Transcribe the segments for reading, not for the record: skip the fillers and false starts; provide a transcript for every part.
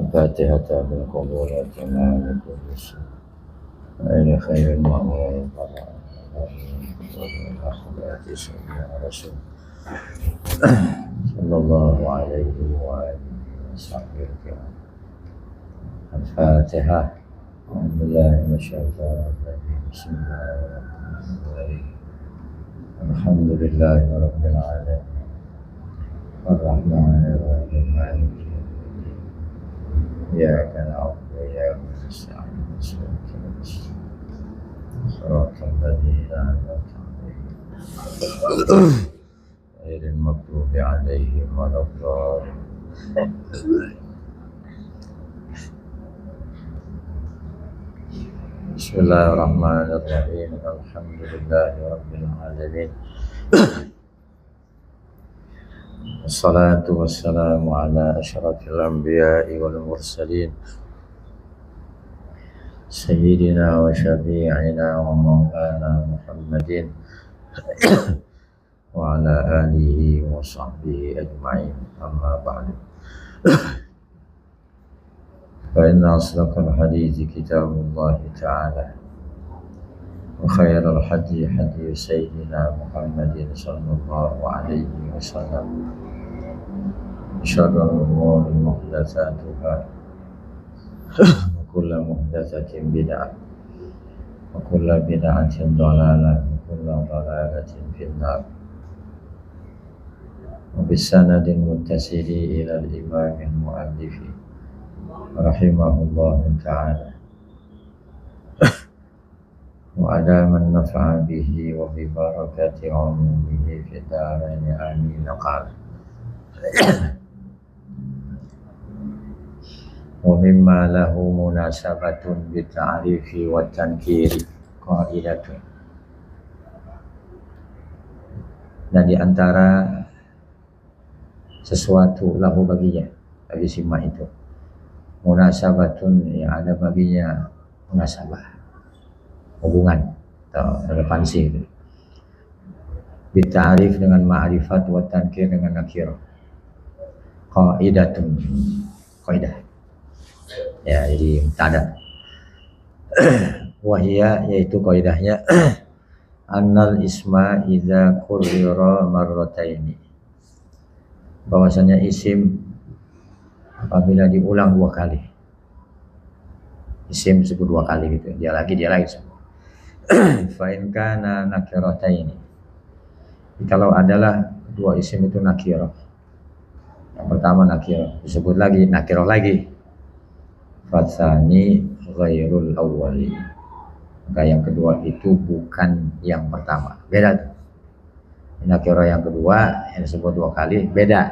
الفاتحة بالقبول والتمام بكل شيء وإلى خير المأمور والأخوات سيدنا رسول صلى الله عليه وآله وصحبه الكرام. الفاتحة. أعوذ بالله من الشيطان الرجيم. بسم الله الرحمن الرحيم. الحمد لله رب العالمين الرحمن الرحيم مالك يوم الدين إياك نعبد وإياك نستعين صراط الذين أنعمت عليهم غير المغضوب عليهم ولا الضالين. بسم الله الرحمن الرحيم. الحمد لله رب العالمين والصلاة والسلام على أشرف الأنبياء والمرسلين سيدنا وشفيعنا ومولانا محمد وعلى آله وصحبه أجمعين. أما بعد، فإن أصدق الحديث كتاب الله تعالى وخير الحديث حديث سيدنا محمد صلى الله عليه وسلم شر الأمور محدثاتها وكل محدثة بدعة وكل بدعة ضلالة وكل ضلالة في النار. وبالسند المتصل إلى الإمام المؤلف رحمه الله تعالى وأدام النفع به وببركة عمومه في الدارين آمين. قال: ومما له مناسبة بالتعريف والتنكير قائلة. Dan di antara sesuatu lahu baginya, bagi simak itu, munasabatun yang ada baginya munasabah, hubungan atau relevansi itu. Bita'arif dengan ma'rifat wa tankir dengan nakirah. Qaidatun, qaidah. Ya, jadi mubtada. Wahia, yaitu qaidahnya annal isma idza qurrira marrataini. Bahwasanya isim apabila diulang dua kali, isim disebut dua kali gitu, dia lagi semua. Fa in kana nakirataini, kalau adalah dua isim itu nakirah, yang pertama nakirah disebut lagi nakirah lagi, fatsani ghairul awwali, maka yang kedua itu bukan yang pertama, beda tuh. Nakirah yang kedua yang disebut dua kali beda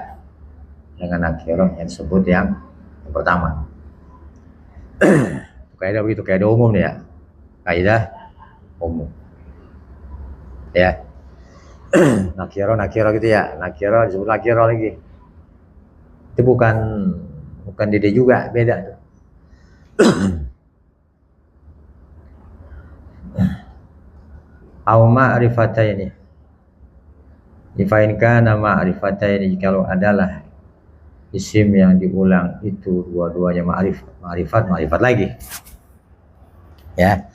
dengan nakirah yang disebut yang pertama. Kaidah begitu, kaidah umum nih ya, kaidah umum ya. nakirah gitu ya, nakirah disebut nakirah lagi, itu bukan dede juga, beda tuh. Au ma'rifataini, Ifainka nama ma'rifataini, kalau adalah isim yang diulang itu dua-duanya ma'rifat lagi ya.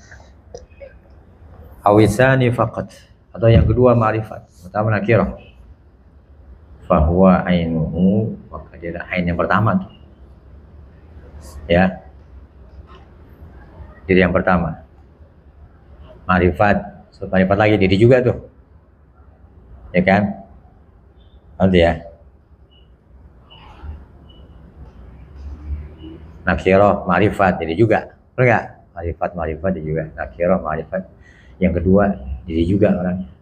Awisani faqat, atau yang kedua ma'rifat, pertama nakirah, fahuwa ainuhu, maka dia ada ain yang pertama tuh ya. Jadi yang pertama ma'rifat, ma'rifat lagi jadi juga tuh ya kan, nanti ya. Nakirah ma'rifat jadi juga, betul nggak? Ma'rifat jadi juga, nakirah ma'rifat yang kedua jadi juga orangnya.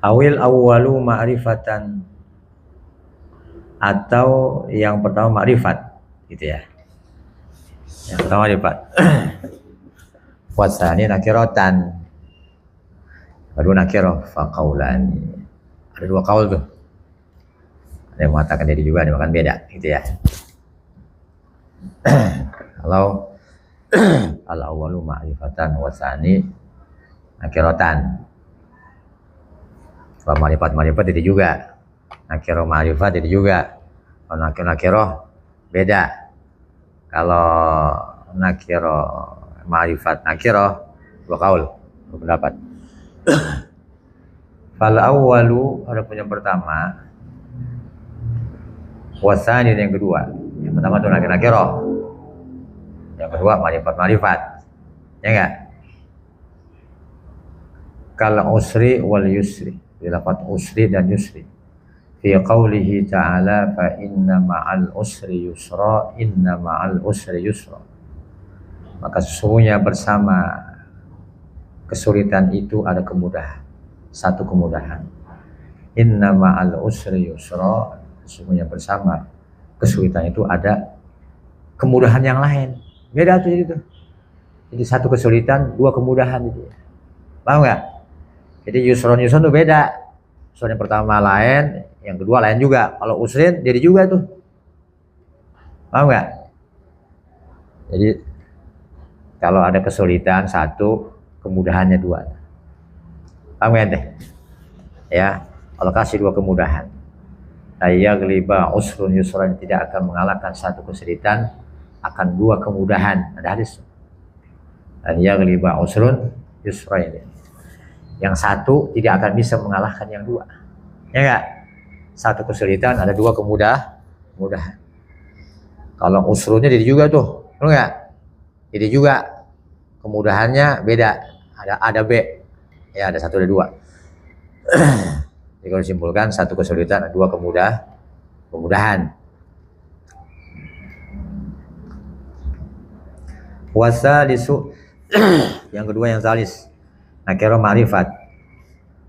Awil awwalu ma'rifatan, atau yang pertama ma'rifat gitu ya, yang pertama ma'rifat. Wasani nakiratan, baru nakirah, faqaulani, ada dua kaul tuh, ada yang mengatakan jadi juga, ada yang beda gitu ya. Kalau al-awwalu ma'rifatan wasani nakiratan, kalau ma'rifat jadi juga, nakirah ma'rifat jadi juga, Kalau nakiroh beda. Kalau nakiroh ma'rifat nakiroh dua kaul, dua pendapat. Fal awwalu ada yang pertama, wasani yang kedua. Yang pertama itu nakiroh, yang kedua ma'rifat, ya enggak? Kalau usri wal yusri, dilafat usri dan yusri. Fi qawlihi ta'ala fa inna ma'al usri yusra, inna ma'al usri yusra. Maka sesungguhnya bersama kesulitan itu ada kemudahan, satu kemudahan. Inna ma'al usri yusra, sesungguhnya bersama kesulitan itu ada kemudahan yang lain. Beda tuh itu. Jadi satu kesulitan, dua kemudahan gitu. Paham nggak? Jadi yusron itu beda. Yusron yang pertama lain, yang kedua lain juga. Kalau usrin jadi juga tuh. Paham nggak? Jadi kalau ada kesulitan satu, kemudahannya dua. Paham nggak deh? Ya, kalau kasih dua kemudahan. Ayagliba usrun yusron, tidak akan mengalahkan satu kesulitan, akan dua kemudahan. Ada hadis. Ayagliba usrun yusron ini. Yang satu tidak akan bisa mengalahkan yang dua, ya enggak? Satu kesulitan ada dua kemudahan. Kalau usrunnya jadi juga tuh, enggak? Jadi juga kemudahannya beda, ada B, ya ada satu ada dua. Jadi kalau disimpulkan satu kesulitan ada dua kemudahan. Wasalisu yang kedua yang salis. Nakiro ma'rifat.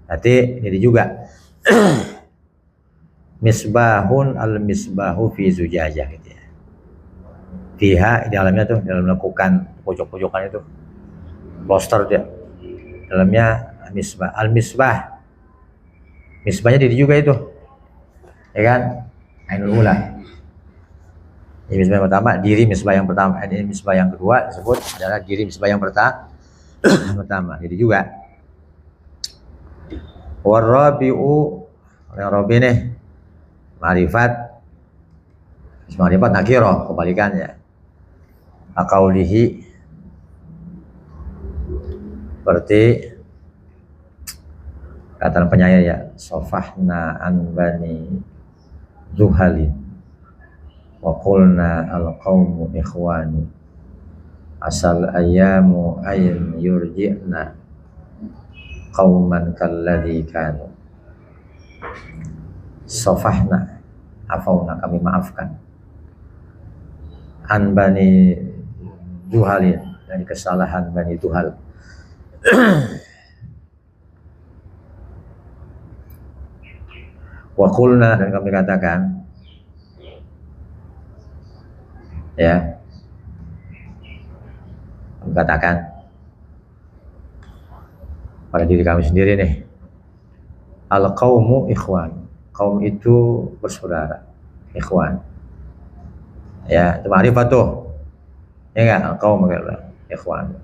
Berarti ini juga misbahun al-misbahu fi zujajah gitu ya. Fiha di dalamnya tuh, dalam melakukan pojok-pojokan itu poster dia. Dalamnya misbah, al-misbah. Misbahnya diri juga itu. Ya kan? Ainul ula. Ini misbah yang pertama, diri misbah yang pertama, ini misbah yang kedua disebut adalah diri misbah yang pertama. Jadi juga warabi'u yang rabi nih ma'rifat nakiro, kebalikannya akaulihi seperti kata penyair ya, sofahna an bani zuhalin wa qulna al qawmu ikhwanu asal ayamu ayn yurji'na qauman kalladhi kanu. Sofahna, afauna, kami maafkan, an bani Duhalin, dari kesalahan bani Duhal. Wa qulna, dan kami katakan, ya, katakan pada diri kami sendiri nih, al qaumu ikhwan, kaum itu bersaudara, ikhwan, ya itu ma'rifat tuh, ya enggak, al qaum ikhwan,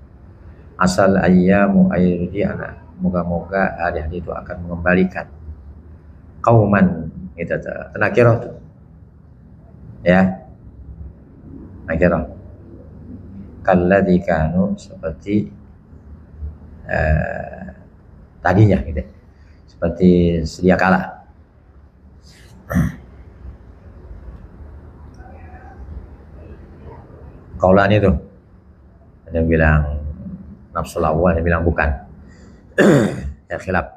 asal ayyamu ayyurji'ana, moga-moga hari-hari itu akan mengembalikan kauman, itu nakirah tuh, ya nakirah, kalladzi kanu, seperti tadinya gitu, seperti sedia kala. Kaulan itu ada yang bilang nafsul awal, ada yang bilang bukan. Ya khilaf.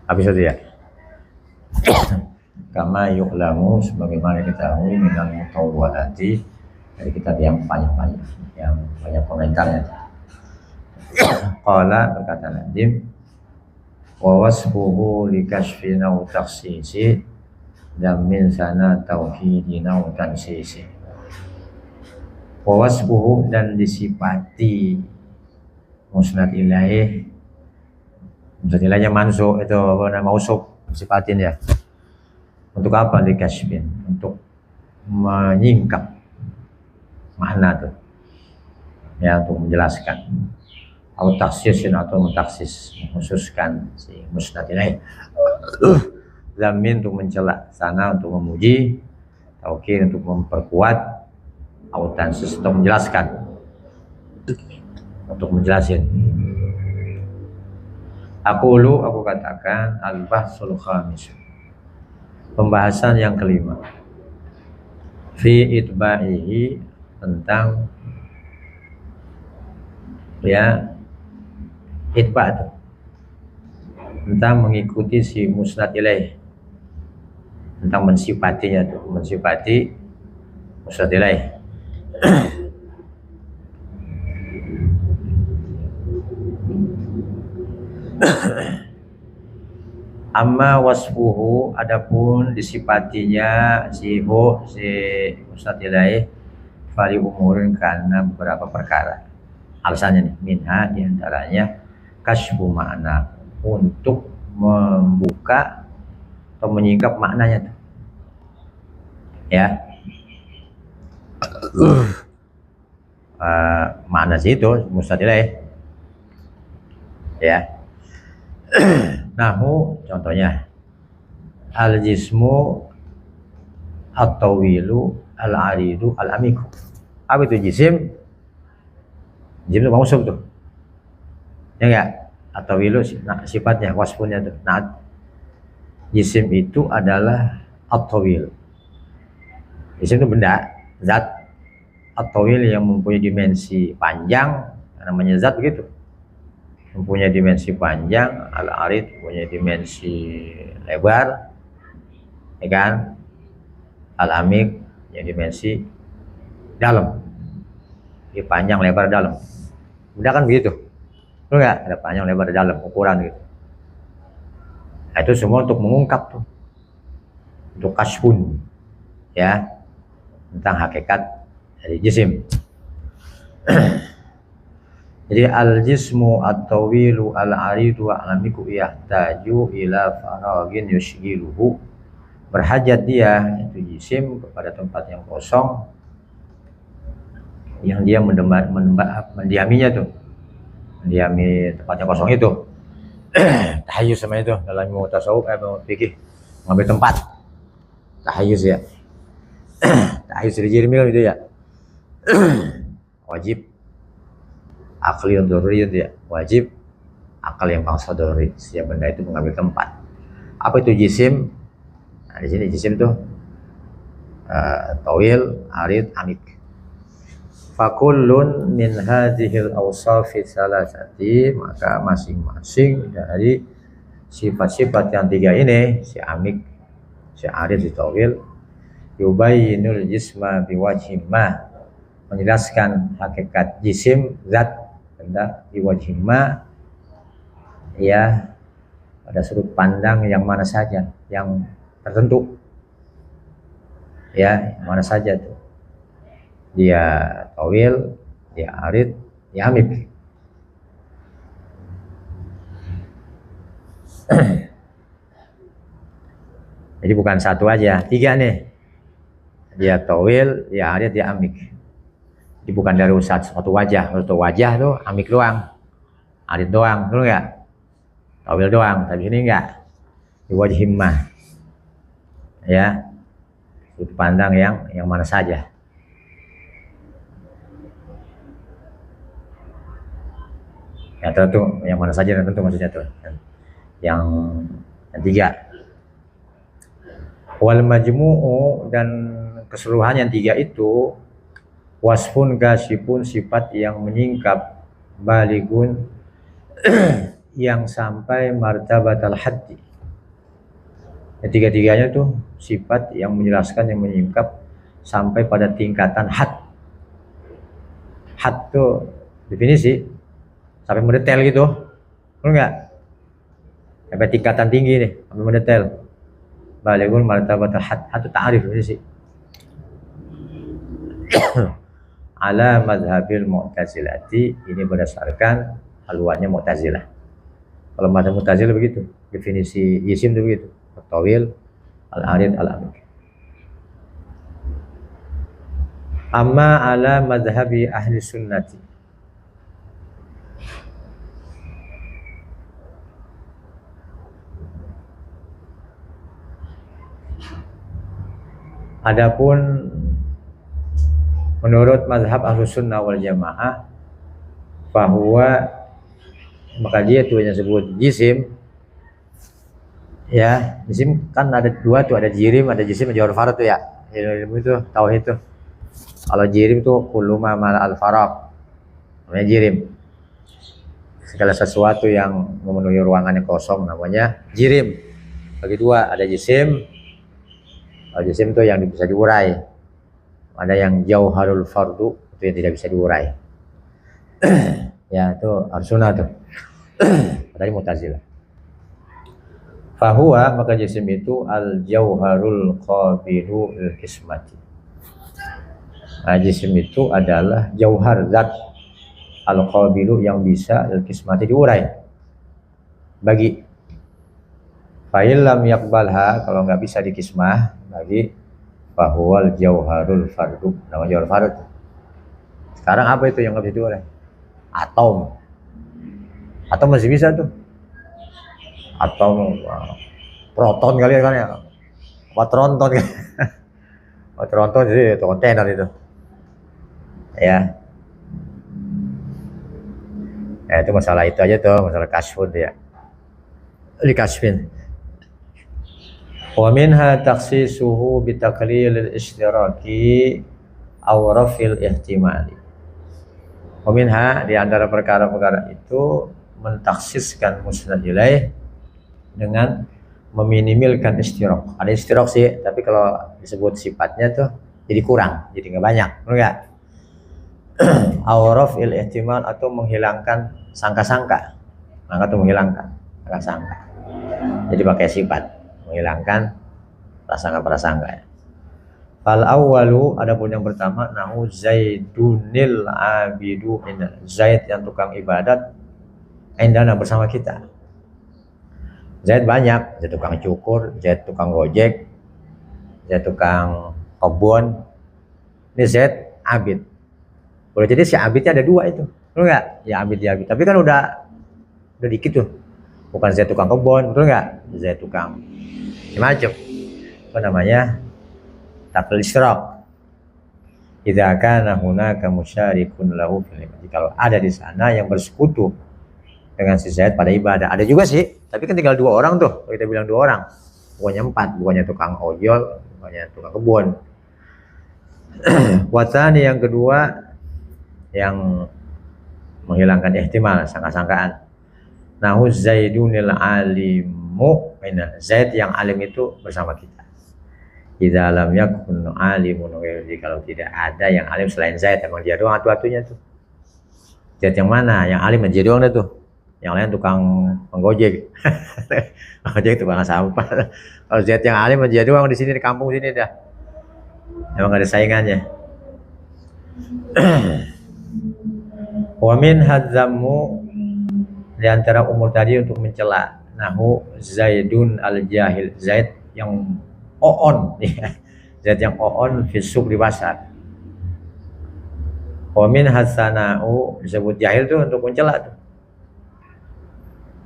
Habis itu ya. Kama yu'lamu, sebagaimana kita tahu minal mutawwadati, dari kitab yang panjang-panjang, yang banyak komentarnya. Qala, berkata Nadim, wa wasfuhu li kashfi naw takhsisi dan min sana tauhidi naw tansisi. Wa wasfuhu, dan disifati musnad ilaih, musnad ilaihnya mansuk, itu apa namanya, mausuf, sifatin ya. Untuk apa? Li kashfin, untuk menyingkap, makna tuh ya, untuk menjelaskan atau taksisin atau mentaksis, mengkhususkan si musnad ilaih. Zamin untuk mencela, sana untuk memuji, taukid untuk memperkuat, atau tansis untuk menjelaskan, untuk menjelasin. Aku katakan al-bahsul khamis, pembahasan yang kelima, fi itba'ihi, tentang ya itba' itu, tentang mengikuti si musnad ilaih, tentang mensifatinya tuh, mensifati musnad ilaih. Amma wasfuhu, adapun disifatinya si musnad ilaih, fali umurin, karena beberapa perkara. Alasannya nih, minha diantaranya kasyfu makna, untuk membuka atau menyingkap maknanya tuh. Ya. Makna situ musnad ilaih. Ya. Nahu, contohnya al-jismu at-tawilu al-aridu al-amiku. Apa itu jisim? Jisim itu mausuf tuh, ya enggak? At-tawilu sifatnya, wasfunnya tuh. Nah, jisim itu adalah at-tawil. Jisim itu benda, zat. At-tawil yang mempunyai dimensi panjang, namanya zat begitu. Mempunyai dimensi panjang, al-arid punya dimensi lebar, ya kan? Al-amik yang dimensi dalam, di panjang lebar dalam. Benda kan begitu, betul nggak? Ada panjang lebar dalam, ukuran gitu. Nah, itu semua untuk mengungkap tuh, untuk kasyfun, ya, tentang hakikat dari jisim. Jadi al-jismu at-tawilu al-aridu al-amiku yahtaju ila faragin yushgiluhu, berhajat dia, itu jisim, kepada tempat yang kosong yang dia mendiaminya tuh, mendiami tempat yang kosong itu. Tahayus sama itu dalam ilmu tasawuf, fikih, mengambil tempat. Tahayus ya. Tahayus rijirmi kan itu ya. Wajib akli yang doruri itu ya, wajib akal yang bangsa doruri. Setiap benda itu mengambil tempat. Apa itu jisim? Nah, di sini jisim tuh tawil, arid, amik. Fakullun min hadhil awsafi salasati, maka masing-masing dari sifat-sifat yang tiga ini, si amik, si arid, si tawil, yubayyinul jisma biwajhimma, menjelaskan hakikat jisim, zat benda, biwajhimma, ya, pada sudut pandang yang mana saja, yang tertentu, ya, mana saja tuh, dia tawil, dia arid, dia amik. Jadi bukan satu aja, tiga nih, dia tawil, dia arid, dia amik. Jadi bukan dari satu wajah. Kalau wajah tuh amik doang, arid doang, betul nggak? Tawil doang. Tapi ini enggak, di wajhimah, ya, sudut pandang yang mana saja. Ya tentu, yang mana saja dan tentu maksudnya tuh. Yang tiga. Wal majmu'u, dan keseluruhan yang tiga itu, wasfun kasyifun, sifat yang menyingkap, baligun, yang sampai martabatal haddi. Tiga-tiganya tuh sifat yang menjelaskan, yang menyingkap sampai pada tingkatan had. Had tuh definisi sampai mendetail gitu, betul nggak? Sampai tingkatan tinggi nih, sampai mendetail. Baligun martabatal had, itu ta'rif definisi. Ala madhabil mu'tazilati, ini berdasarkan haluannya Mu'tazilah. Kalau madhab Mu'tazilah begitu, definisi jisim itu begitu, tawil, al-arid, al-amik. Amma ala madhabi ahli sunnati. Adapun menurut mazhab Ahlus Sunnah wal Jamaah, bahwa maka dia tuh yang disebut jisim. Ya, jisim kan ada dua tuh, ada jirim, ada jisim, ada jawhar farad tuh ya. Ilmu itu tauhid itu. Kalau jirim tuh kullu ma mala al faraq. Namanya jirim. Segala sesuatu yang memenuhi ruangannya kosong namanya jirim. Bagi dua, ada jisim. Kalau jisim tuh yang bisa diurai. Ada yang jauharul fardu, itu yang tidak bisa diurai. Ya, itu Sunnah tuh. Tadi Mu'tazilah. Fahuwa, maka jisim itu al jauharul qabilu il kismati. Nah, jisim itu adalah jauhar, zat al qabilu yang bisa il kismati diurai. Bagi fa'il lam yakbalha, kalau nggak bisa dikismah, bagi fahuwal jauharul fardu, nama jauhar fardu. Sekarang apa itu yang nggak bisa diurai? Atom. Atom masih bisa tuh. Atom, proton kali ya kan ya, tronton kan. Tronton sih itu kontainer itu ya. Ya itu masalah itu aja tuh, masalah kasfun ya, dikasfin. Wa minha takhsisuhu bitaqlilil istiraki aw rafil ihtimali. Wa minha, di antara perkara-perkara itu, mentaksiskan musnad ilaih dengan meminimilkan istirok. Ada istirok sih, tapi kalau disebut sifatnya tuh jadi kurang, jadi nggak banyak, benar nggak? Awraf il ihtimal, atau menghilangkan sangka-sangka, maka tuh menghilangkan sangka-sangka. Jadi pakai sifat, menghilangkan prasangka-prasangka. Fal awwalu, adapun yang pertama, nahu zaidunil abidu, Zaid yang tukang ibadat, indana bersama kita. Zaid banyak, Zaid tukang cukur, Zaid tukang gojek, Zaid tukang kebun. Ini Zaid abid. Boleh jadi si abidnya ada dua itu, betul nggak? Ya abid, ya abid. Tapi kan udah dikit tuh. Bukan Zaid tukang kebun, betul nggak? Zaid tukang macam. Apa namanya? Taklil isyraq. Idza kana hunaka musyarikun lahu fil ibadah. Kalau ada di sana yang bersekutu dengan si Zaid pada ibadah. Ada juga sih, tapi kan tinggal dua orang tuh. Kita bilang dua orang, bukannya empat, bukannya tukang ojol, bukannya tukang kebun. Watani yang kedua, yang menghilangkan ihtimal, sangka-sangkaan. Nahu zaidunil alimu, Zaid yang alim itu bersama kita. Idza lam yakun alimun ghairi, kalau tidak ada yang alim selain Zaid, emang dia doang atu-atunya tuh. Zaid yang mana? Yang alim dia doang deh tuh. Yang lain tukang penggojek. Ojek tukang sampah. Kalau Zaid yang alim aja doang di sini, di kampung sini dah. Emang ada saingannya. Wa min hadzamu, di antara umur tadi untuk mencela, nahu Zaidun al-jahil, Zaid yang oon, Zaid yang oon fisuk di pasar. Wa min hasanau, disebut jahil tuh untuk mencela tuh.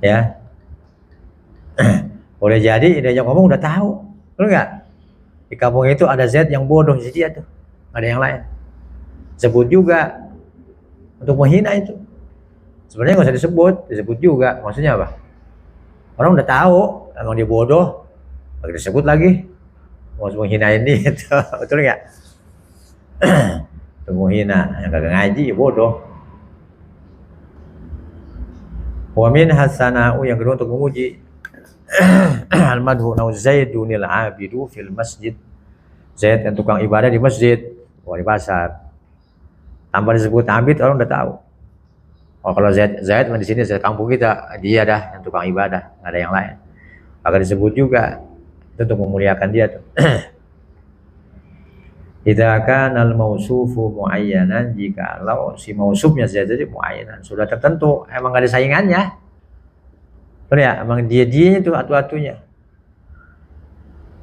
Ya, boleh jadi dia ngomong udah tahu, betul nggak? Di kampung itu ada Zaid yang bodoh di dia tuh, ada yang lain. Sebut juga untuk menghina itu. Sebenarnya nggak usah disebut juga. Maksudnya apa? Orang udah tahu, emang dia bodoh, lagi disebut lagi, mau menghinain dia, betul nggak? Untuk menghina, yang kagak ngaji ya bodoh. Wa min hasanau, yang kedua untuk memuji. Al-madhu nau Zaidunil abidu fil masjid, Zaid yang tukang ibadah di masjid, di pasar. Tanpa disebut abid, orang udah tahu. Oh, kalau Zaid di sini Zaid kampung kita, dia dah yang tukang ibadah, nggak ada yang lain. Agar disebut juga, itu untuk memuliakan dia tuh. Idza kana al-mausufu muayyanan, jikalau si mausufnya jadi muayyanan, sudah tertentu, emang enggak ada saingannya. Benar ya, emang dia-dianya itu atu-atunya.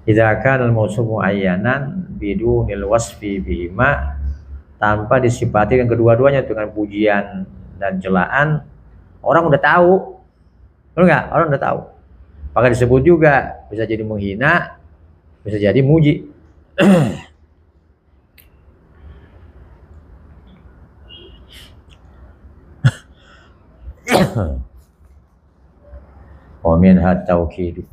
Idza kana al-mausufu muayyanan bidunil wasfi bima, tanpa disifati dengan kedua-duanya dengan pujian dan celaan, orang udah tahu. Betul nggak? Orang udah tahu. Maka disebut juga bisa jadi menghina, bisa jadi muji. Wa minha taukid.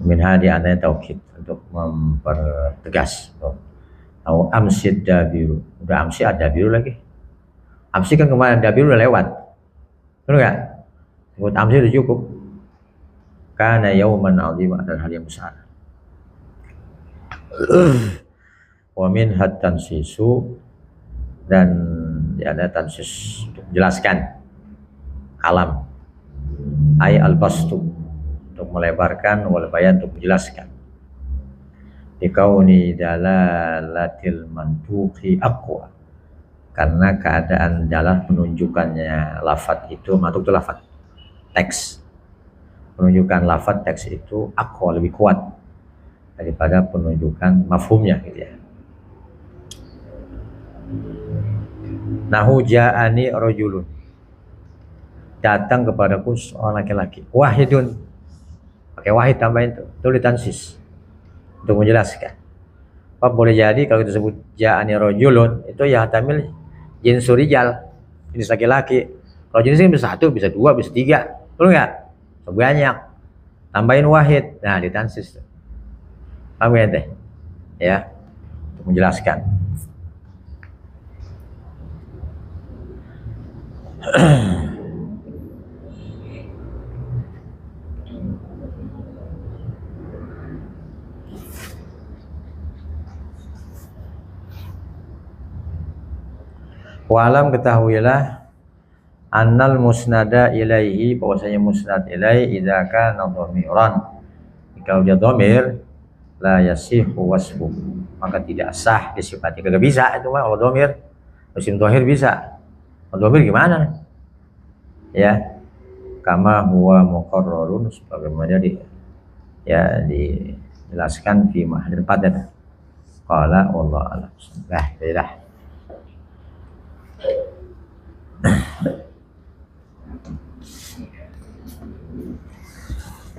Minha di antaranya taukid untuk mempertegas. Au amsid dabiru. Udah amsi ada dabiru lagi. Amsi kan kemarin dabiru udah lewat. Betul nggak? Sebut amsi udah cukup. Karena yauman azim adalah hal yang besar. Wa min hatan sisu, dan ada tansis untuk menjelaskan alam. Ay al-bastu, untuk melebarkan, wal bayan untuk menjelaskan. Dikauni dalalatil mantuqi aqwa, karena keadaan dalam penunjukannya lafadz itu, mantuk itu lafadz teks, penunjukan lafadz teks itu aqwa, lebih kuat daripada penunjukan mafhumnya gitu ya. Nahu ja'ani rajulun, datang kepadaku seorang laki-laki, wahidun, pakai wahid tambahin itu ditansis untuk menjelaskan. Apa boleh jadi kalau kita sebut ja'ani rajulun itu ya tamil jinsu rijal, jenis laki-laki. Kalau jenisnya bisa satu, bisa dua, bisa tiga, betul nggak? Banyak, tambahin wahid, nah ditansis. Paham ya teh? Ya, untuk menjelaskan. Walam, ketahuilah, annal musnada ilaihi, bahwasanya musnad ilaihi idza kana dhamiran, kalau dia dhamir la yasihu wasfu, maka tidak sah disifati. Kagak bisa itu mah kalau dhamir. Isim dhahir bisa. Kalau dhamir gimana? Ya, kama huwa muqarrarun, sebagaimana dijelaskan di mahdir padan. Qala wallahu a'lam. Dah.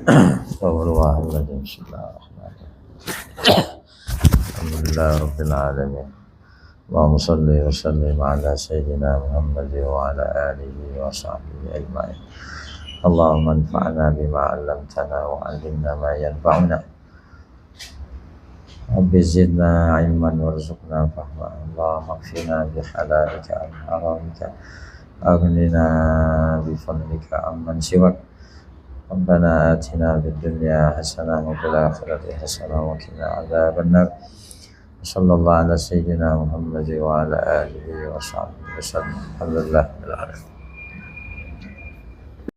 Astagfirullahaladzim. Alhamdulillah Rabbil Alamin. Allahumma salli wa sallim ala Sayyidina Muhammad wa ala alihi wa sahbihi ajma'in. Allahumma anfa'na bima 'allamtana wa 'allimna ma yanfa'una. Rabbi zidna ilman warzuqna fahma. Allahumma kfina bihalalika an haramika, aghnina bifadlika amman siwak. Rabbana atina fid dunya hasanah wa fil akhirati hasanah wa qina adzabannar. Sallallahu ala sayyidina Muhammad wa ala alihi wa sahbihi wasallam. Alhamdulillah.